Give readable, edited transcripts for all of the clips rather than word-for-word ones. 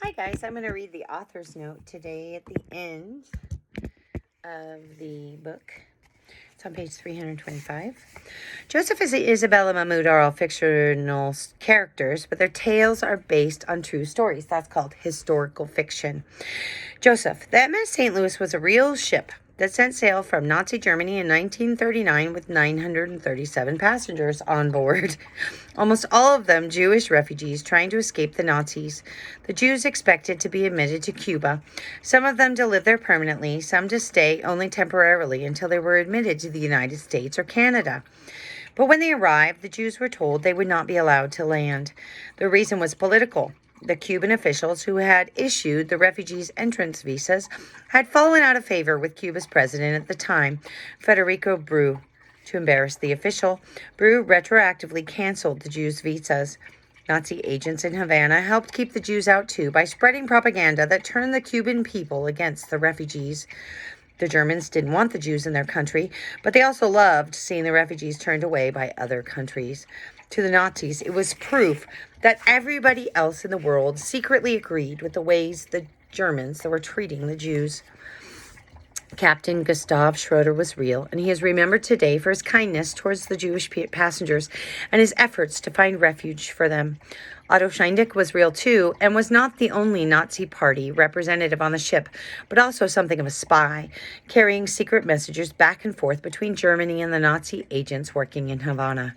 Hi guys, I'm going to read the author's note today at the end of the book. It's on page 325. Joseph and Isabella Mahmoud are all fictional characters, but their tales are based on true stories. That's called historical fiction. Joseph, the MS St. Louis was a real ship that set sail from Nazi Germany in 1939 with 937 passengers on board. Almost all of them Jewish refugees trying to escape the Nazis. The Jews expected to be admitted to Cuba. Some of them to live there permanently, some to stay only temporarily until they were admitted to the United States or Canada. But when they arrived, the Jews were told they would not be allowed to land. The reason was political. The Cuban officials who had issued the refugees' entrance visas had fallen out of favor with Cuba's president at the time, Federico Bru. To embarrass the official, Bru retroactively canceled the Jews' visas. Nazi agents in Havana helped keep the Jews out too by spreading propaganda that turned the Cuban people against the refugees. The Germans didn't want the Jews in their country, but they also loved seeing the refugees turned away by other countries. To the Nazis, it was proof that everybody else in the world secretly agreed with the ways the Germans were treating the Jews. Captain Gustav Schroeder was real, and he is remembered today for his kindness towards the Jewish passengers and his efforts to find refuge for them. Otto Scheindick was real too, and was not the only Nazi party representative on the ship, but also something of a spy, carrying secret messages back and forth between Germany and the Nazi agents working in Havana.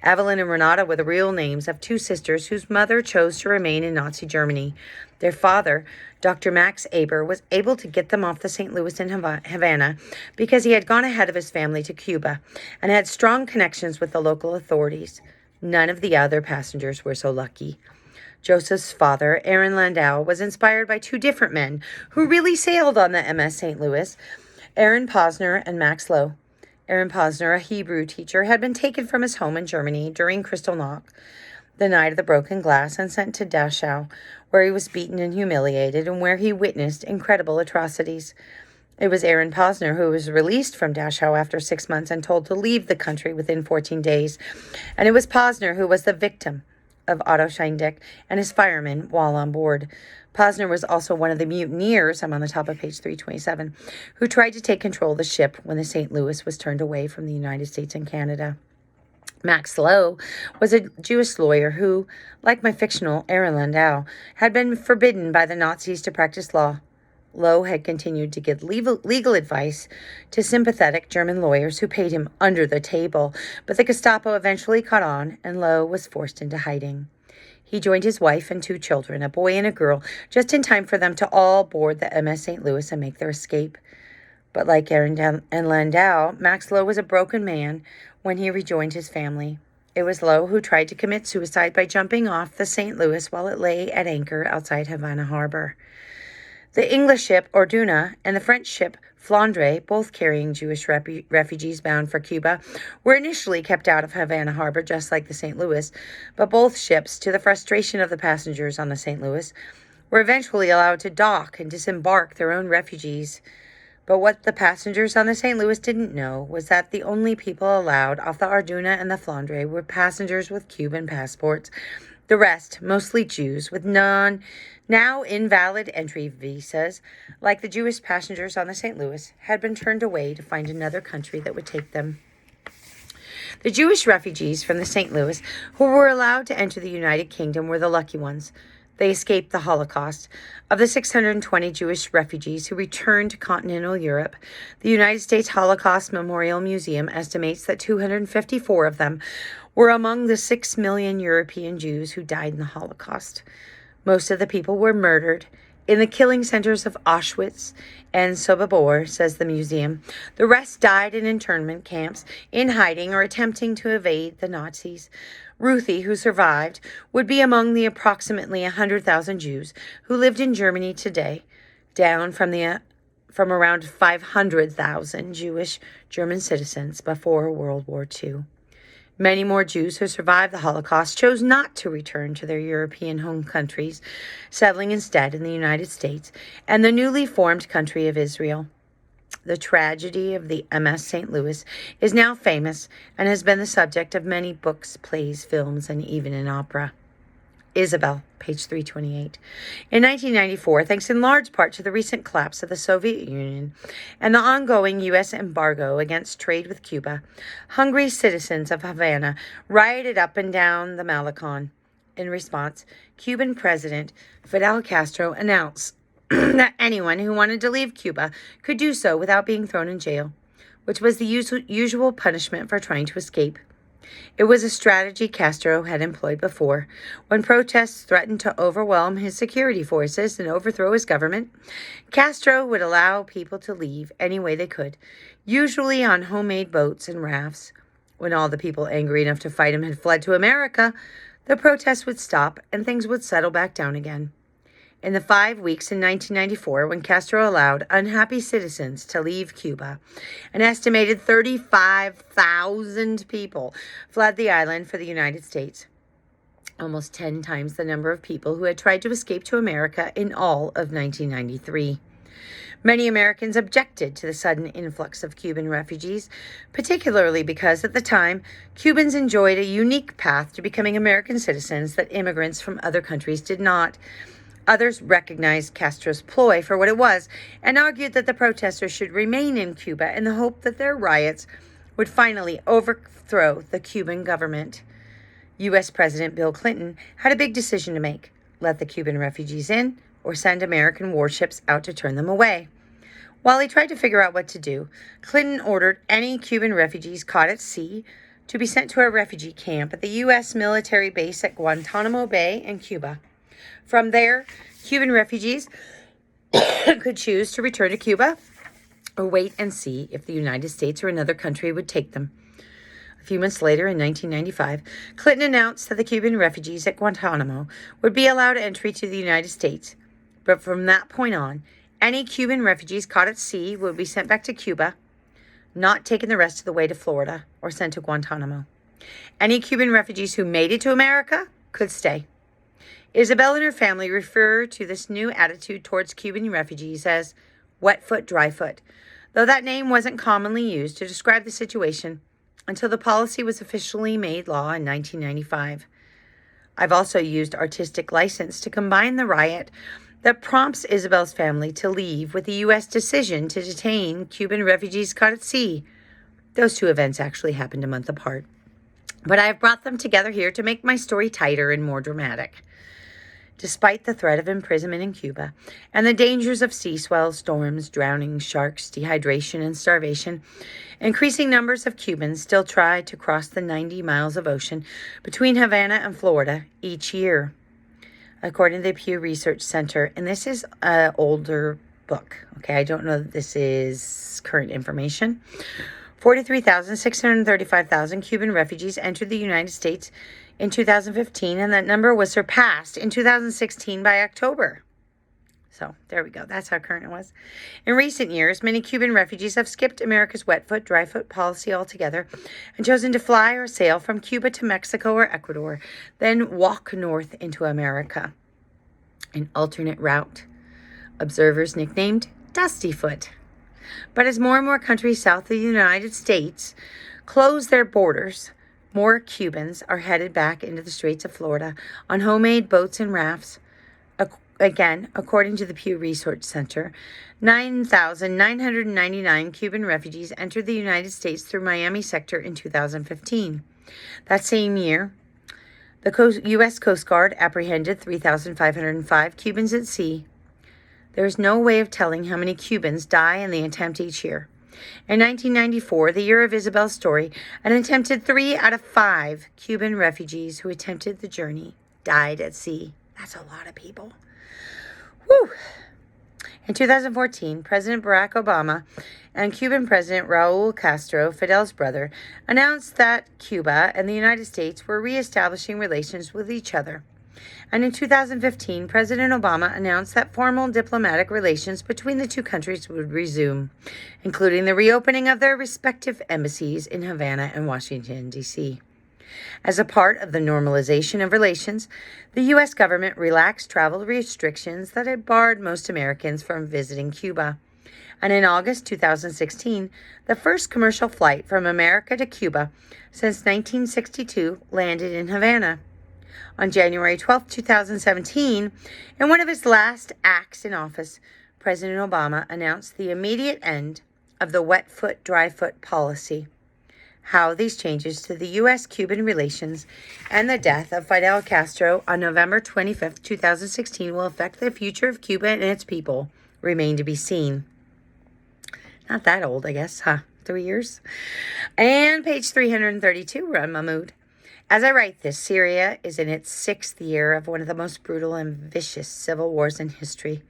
Evelyn and Renata were the real names of two sisters whose mother chose to remain in Nazi Germany. Their father, Dr. Max Aber, was able to get them off the St. Louis in Havana because he had gone ahead of his family to Cuba and had strong connections with the local authorities. None of the other passengers were so lucky. Joseph's father, Aaron Landau, was inspired by two different men who really sailed on the MS St. Louis, Aaron Posner and Max Lowe. Aaron Posner, a Hebrew teacher, had been taken from his home in Germany during Kristallnacht, the night of the broken glass, and sent to Dachau, where he was beaten and humiliated and where he witnessed incredible atrocities. It was Aaron Posner who was released from Dachau after 6 months and told to leave the country within 14 days. And it was Posner who was the victim of Otto Scheindick and his firemen while on board. Posner was also one of the mutineers, I'm on the top of page 327, who tried to take control of the ship when the St. Louis was turned away from the United States and Canada. Max Lowe was a Jewish lawyer who, like my fictional Aaron Landau, had been forbidden by the Nazis to practice law. Lowe had continued to give legal advice to sympathetic German lawyers who paid him under the table, but the Gestapo eventually caught on, and Lowe was forced into hiding. He joined his wife and two children, a boy and a girl, just in time for them to all board the MS St. Louis and make their escape. But like Aaron and Landau, Max Lowe was a broken man when he rejoined his family. It was Lowe who tried to commit suicide by jumping off the St. Louis while it lay at anchor outside Havana Harbor. The English ship Orduna and the French ship Flandre, both carrying Jewish refugees bound for Cuba, were initially kept out of Havana Harbor just like the St. Louis, but both ships, to the frustration of the passengers on the St. Louis, were eventually allowed to dock and disembark their own refugees. But what the passengers on the St. Louis didn't know was that the only people allowed off the Orduna and the Flandre were passengers with Cuban passports. The rest, mostly Jews, with now invalid entry visas, like the Jewish passengers on the St. Louis, had been turned away to find another country that would take them. The Jewish refugees from the St. Louis who were allowed to enter the United Kingdom were the lucky ones. They escaped the Holocaust. Of the 620 Jewish refugees who returned to continental Europe, the United States Holocaust Memorial Museum estimates that 254 of them were among the 6 million European Jews who died in the Holocaust. Most of the people were murdered in the killing centers of Auschwitz and Sobibor, says the museum. The rest died in internment camps, in hiding or attempting to evade the Nazis. Ruthie, who survived, would be among the approximately 100,000 Jews who lived in Germany today, down from around 500,000 Jewish German citizens before World War II. Many more Jews who survived the Holocaust chose not to return to their European home countries, settling instead in the United States and the newly formed country of Israel. The tragedy of the MS St. Louis is now famous and has been the subject of many books, plays, films, and even an opera. Isabel, page 328. In 1994, thanks in large part to the recent collapse of the Soviet Union and the ongoing U.S. embargo against trade with Cuba, hungry citizens of Havana rioted up and down the Malecon. In response, Cuban President Fidel Castro announced that anyone who wanted to leave Cuba could do so without being thrown in jail, which was the usual punishment for trying to escape. It was a strategy Castro had employed before. When protests threatened to overwhelm his security forces and overthrow his government, Castro would allow people to leave any way they could, usually on homemade boats and rafts. When all the people angry enough to fight him had fled to America, the protests would stop and things would settle back down again. In the 5 weeks in 1994, when Castro allowed unhappy citizens to leave Cuba, an estimated 35,000 people fled the island for the United States, almost 10 times the number of people who had tried to escape to America in all of 1993. Many Americans objected to the sudden influx of Cuban refugees, particularly because at the time, Cubans enjoyed a unique path to becoming American citizens that immigrants from other countries did not. Others recognized Castro's ploy for what it was and argued that the protesters should remain in Cuba in the hope that their riots would finally overthrow the Cuban government. U.S. President Bill Clinton had a big decision to make: let the Cuban refugees in or send American warships out to turn them away. While he tried to figure out what to do, Clinton ordered any Cuban refugees caught at sea to be sent to a refugee camp at the U.S. military base at Guantanamo Bay in Cuba. From there, Cuban refugees could choose to return to Cuba or wait and see if the United States or another country would take them. A few months later, in 1995, Clinton announced that the Cuban refugees at Guantanamo would be allowed entry to the United States. But from that point on, any Cuban refugees caught at sea would be sent back to Cuba, not taken the rest of the way to Florida or sent to Guantanamo. Any Cuban refugees who made it to America could stay. Isabel and her family refer to this new attitude towards Cuban refugees as wet foot, dry foot, though that name wasn't commonly used to describe the situation until the policy was officially made law in 1995. I've also used artistic license to combine the riot that prompts Isabel's family to leave with the U.S. decision to detain Cuban refugees caught at sea. Those two events actually happened a month apart. But I have brought them together here to make my story tighter and more dramatic. Despite the threat of imprisonment in Cuba and the dangers of sea swells, storms, drowning, sharks, dehydration, and starvation, increasing numbers of Cubans still try to cross the 90 miles of ocean between Havana and Florida each year. According to the Pew Research Center, and this is an older book, okay, I don't know that this is current information, 43,635 Cuban refugees entered the United States in 2015, and that number was surpassed in 2016 by October. So there we go. That's how current it was. In recent years, many Cuban refugees have skipped America's wet foot, dry foot policy altogether and chosen to fly or sail from Cuba to Mexico or Ecuador, then walk north into America. An alternate route. Observers nicknamed Dusty Foot. But as more and more countries south of the United States close their borders, more Cubans are headed back into the Straits of Florida on homemade boats and rafts. Again, according to the Pew Research Center, 9,999 Cuban refugees entered the United States through Miami sector in 2015. That same year, the U.S. Coast Guard apprehended 3,505 Cubans at sea. There is no way of telling how many Cubans die in the attempt each year. In 1994, the year of Isabel's story, an attempted 3 out of 5 Cuban refugees who attempted the journey died at sea. That's a lot of people. Whew. In 2014, President Barack Obama and Cuban President Raul Castro, Fidel's brother, announced that Cuba and the United States were reestablishing relations with each other. And in 2015, President Obama announced that formal diplomatic relations between the two countries would resume, including the reopening of their respective embassies in Havana and Washington, D.C. As a part of the normalization of relations, the U.S. government relaxed travel restrictions that had barred most Americans from visiting Cuba. And in August 2016, the first commercial flight from America to Cuba since 1962 landed in Havana. On January 12, 2017, in one of his last acts in office, President Obama announced the immediate end of the wet foot, dry foot policy. How these changes to the U.S.-Cuban relations and the death of Fidel Castro on November 25, 2016 will affect the future of Cuba and its people remain to be seen. Not that old, I guess, huh? 3 years? And page 332, Run Mahmoud. As I write this, Syria is in its 6th year of one of the most brutal and vicious civil wars in history.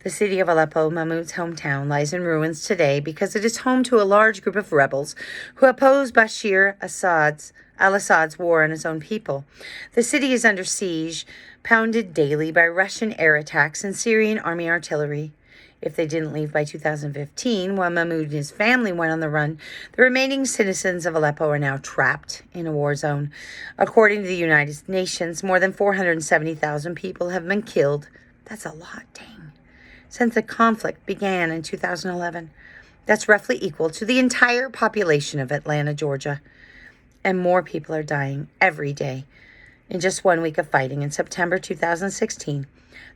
The city of Aleppo, Mahmoud's hometown, lies in ruins today because it is home to a large group of rebels who oppose Bashar al-Assad's war on his own people. The city is under siege, pounded daily by Russian air attacks and Syrian army artillery. If they didn't leave by 2015, while Mahmoud and his family went on the run, the remaining citizens of Aleppo are now trapped in a war zone. According to the United Nations, more than 470,000 people have been killed. That's a lot, dang. Since the conflict began in 2011. That's roughly equal to the entire population of Atlanta, Georgia. And more people are dying every day. In just 1 week of fighting in September 2016,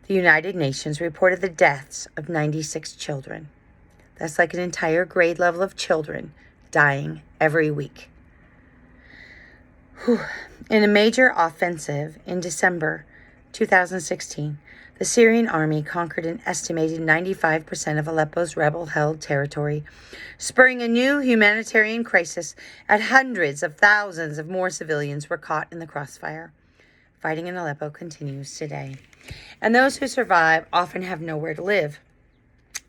the United Nations reported the deaths of 96 children. That's like an entire grade level of children dying every week. In a major offensive in December 2016, the Syrian army conquered an estimated 95% of Aleppo's rebel-held territory, spurring a new humanitarian crisis, and hundreds of thousands of more civilians were caught in the crossfire. Fighting in Aleppo continues today, and those who survive often have nowhere to live.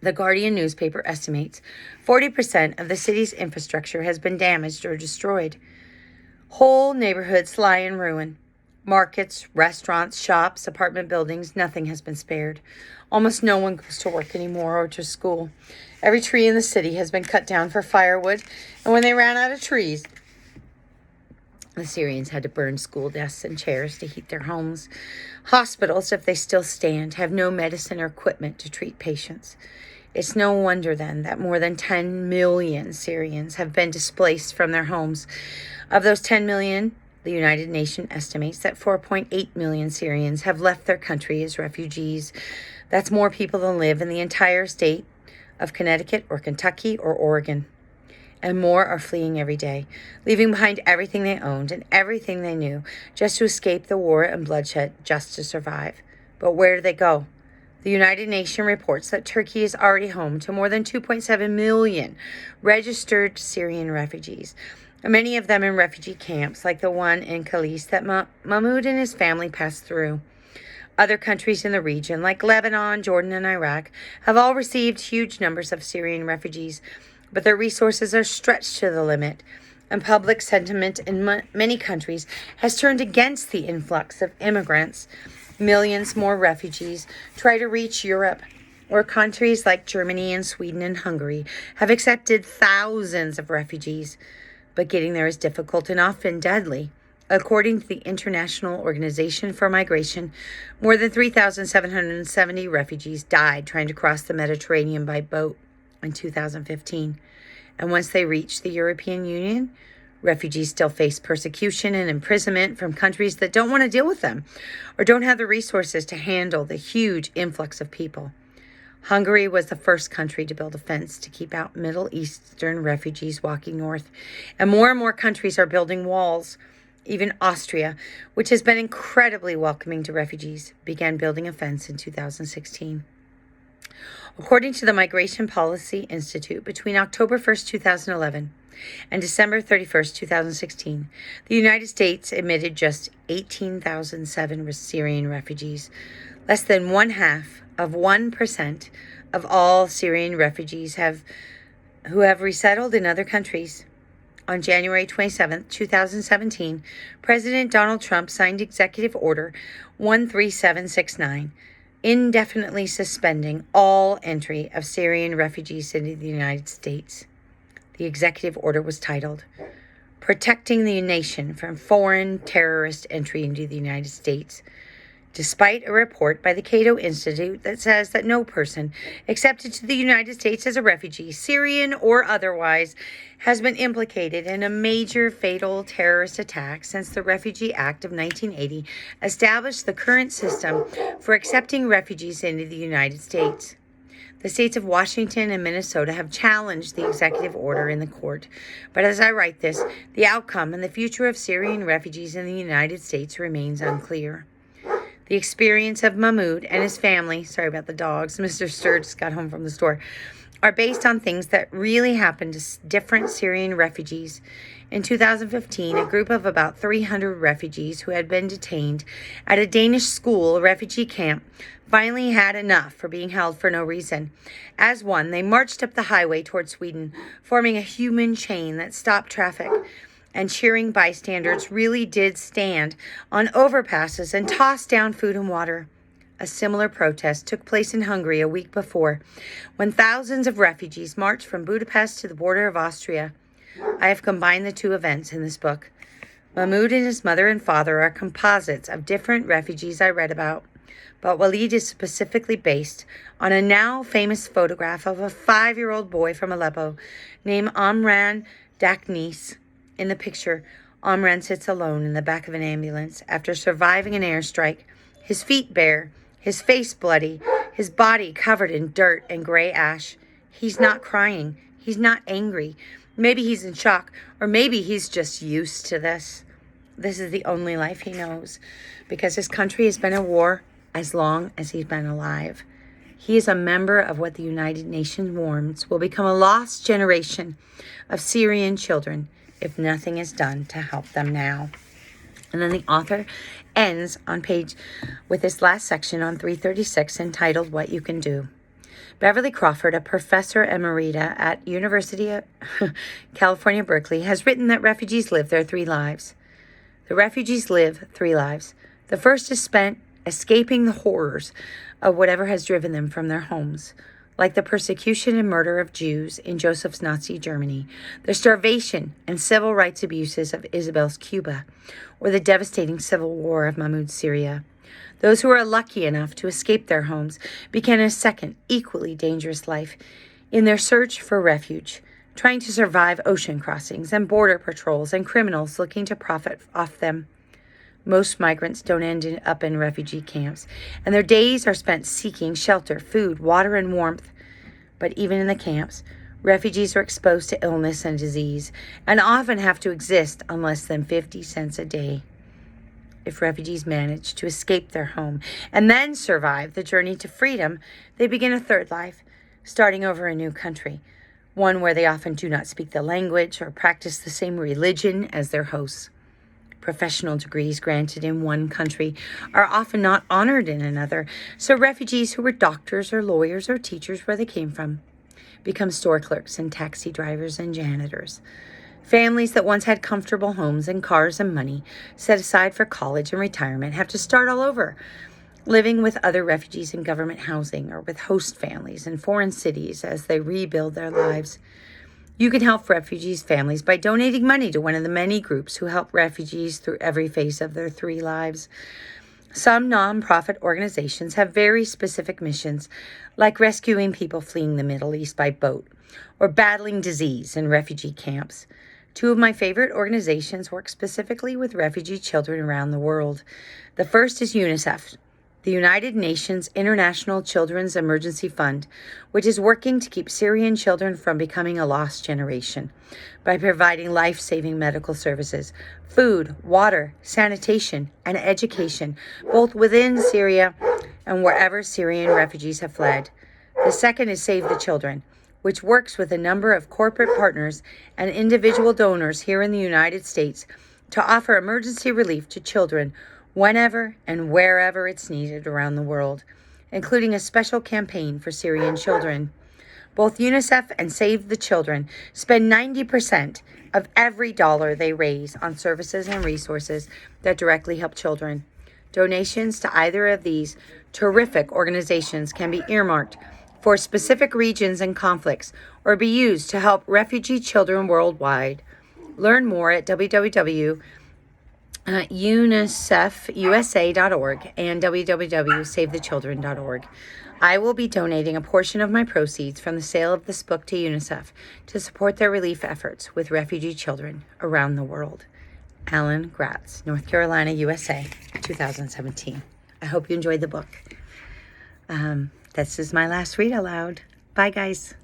The Guardian newspaper estimates 40% of the city's infrastructure has been damaged or destroyed. Whole neighborhoods lie in ruin. Markets, restaurants, shops, apartment buildings, nothing has been spared. Almost no one goes to work anymore or to school. Every tree in the city has been cut down for firewood, and when they ran out of trees, the Syrians had to burn school desks and chairs to heat their homes. Hospitals, if they still stand, have no medicine or equipment to treat patients. It's no wonder, then, that more than 10 million Syrians have been displaced from their homes. Of those 10 million, the United Nations estimates that 4.8 million Syrians have left their country as refugees. That's more people than live in the entire state of Connecticut or Kentucky or Oregon. And more are fleeing every day, leaving behind everything they owned and everything they knew, just to escape the war and bloodshed, just to survive. But where do they go? The United Nations reports that Turkey is already home to more than 2.7 million registered Syrian refugees, many of them in refugee camps like the one in Calais that Mahmoud and his family passed through. Other countries in the region, like Lebanon, Jordan, and Iraq, have all received huge numbers of Syrian refugees, but their resources are stretched to the limit, and public sentiment in many countries has turned against the influx of immigrants. Millions more refugees try to reach Europe, where countries like Germany and Sweden and Hungary have accepted thousands of refugees, but getting there is difficult and often deadly. According to the International Organization for Migration, more than 3,770 refugees died trying to cross the Mediterranean by boat in 2015. And once they reach the European Union, refugees still face persecution and imprisonment from countries that don't want to deal with them or don't have the resources to handle the huge influx of people. Hungary was the first country to build a fence to keep out Middle Eastern refugees walking north, and more countries are building walls. Even Austria, which has been incredibly welcoming to refugees, began building a fence in 2016. According to the Migration Policy Institute, between October 1st, 2011 and December 31st, 2016, the United States admitted just 18,007 Syrian refugees, less than 0.5% of all Syrian refugees who have resettled in other countries. On January 27, 2017, President Donald Trump signed Executive Order 13769, indefinitely suspending all entry of Syrian refugees into the United States. The executive order was titled, Protecting the Nation from Foreign Terrorist Entry into the United States. despite a report by the Cato Institute that says that no person accepted to the United States as a refugee, Syrian or otherwise, has been implicated in a major fatal terrorist attack since the Refugee Act of 1980 established the current system for accepting refugees into the United States. The states of Washington and Minnesota have challenged the executive order in the court, but as I write this, the outcome and the future of Syrian refugees in the United States remains unclear. The experience of Mahmoud and his family, sorry about the dogs, Mr. Sturge got home from the store, are based on things that really happened to different Syrian refugees. In 2015, a group of about 300 refugees who had been detained at a Danish school refugee camp finally had enough for being held for no reason. As one, they marched up the highway toward Sweden, forming a human chain that stopped traffic. And cheering bystanders really did stand on overpasses and toss down food and water. A similar protest took place in Hungary a week before, when thousands of refugees marched from Budapest to the border of Austria. I have combined the two events in this book. Mahmoud and his mother and father are composites of different refugees I read about, but Walid is specifically based on a now famous photograph of a 5-year-old boy from Aleppo named Amran Daknis. In the picture, Amran sits alone in the back of an ambulance after surviving an airstrike, his feet bare, his face bloody, his body covered in dirt and gray ash. He's not crying. He's not angry. Maybe he's in shock, or maybe he's just used to this. This is the only life he knows, because his country has been at war as long as he's been alive. He is a member of what the United Nations warns will become a lost generation of Syrian children if nothing is done to help them now. And then the author ends on page with this last section on 336 entitled What You Can Do. Beverly Crawford, a professor emerita at University of California, Berkeley, has written that refugees live their 3 lives. The refugees live 3 lives. The first is spent escaping the horrors of whatever has driven them from their homes, like the persecution and murder of Jews in Joseph's Nazi Germany, the starvation and civil rights abuses of Isabel's Cuba, or the devastating civil war of Mahmoud's Syria. Those who are lucky enough to escape their homes begin a second, equally dangerous life in their search for refuge, trying to survive ocean crossings and border patrols and criminals looking to profit off them. Most migrants don't end up in refugee camps, and their days are spent seeking shelter, food, water, and warmth. But even in the camps, refugees are exposed to illness and disease, and often have to exist on less than 50 cents a day. If refugees manage to escape their home and then survive the journey to freedom, they begin a 3rd life, starting over a new country, one where they often do not speak the language or practice the same religion as their hosts. Professional degrees granted in one country are often not honored in another, so refugees who were doctors or lawyers or teachers where they came from become store clerks and taxi drivers and janitors. Families that once had comfortable homes and cars and money set aside for college and retirement have to start all over, living with other refugees in government housing or with host families in foreign cities as they rebuild their lives. You can help refugees' families by donating money to one of the many groups who help refugees through every phase of their 3 lives. Some nonprofit organizations have very specific missions, like rescuing people fleeing the Middle East by boat or battling disease in refugee camps. 2 of my favorite organizations work specifically with refugee children around the world. The first is UNICEF, the United Nations International Children's Emergency Fund, which is working to keep Syrian children from becoming a lost generation by providing life-saving medical services, food, water, sanitation, and education, both within Syria and wherever Syrian refugees have fled. The second is Save the Children, which works with a number of corporate partners and individual donors here in the United States to offer emergency relief to children whenever and wherever it's needed around the world, including a special campaign for Syrian children. Both UNICEF and Save the Children spend 90% of every dollar they raise on services and resources that directly help children. Donations to either of these terrific organizations can be earmarked for specific regions and conflicts or be used to help refugee children worldwide. Learn more at UNICEFusa.org and www.savethechildren.org. I will be donating a portion of my proceeds from the sale of this book to UNICEF to support their relief efforts with refugee children around the world. Alan Gratz, North Carolina, USA, 2017. I hope you enjoyed the book. This is my last read aloud. Bye, guys.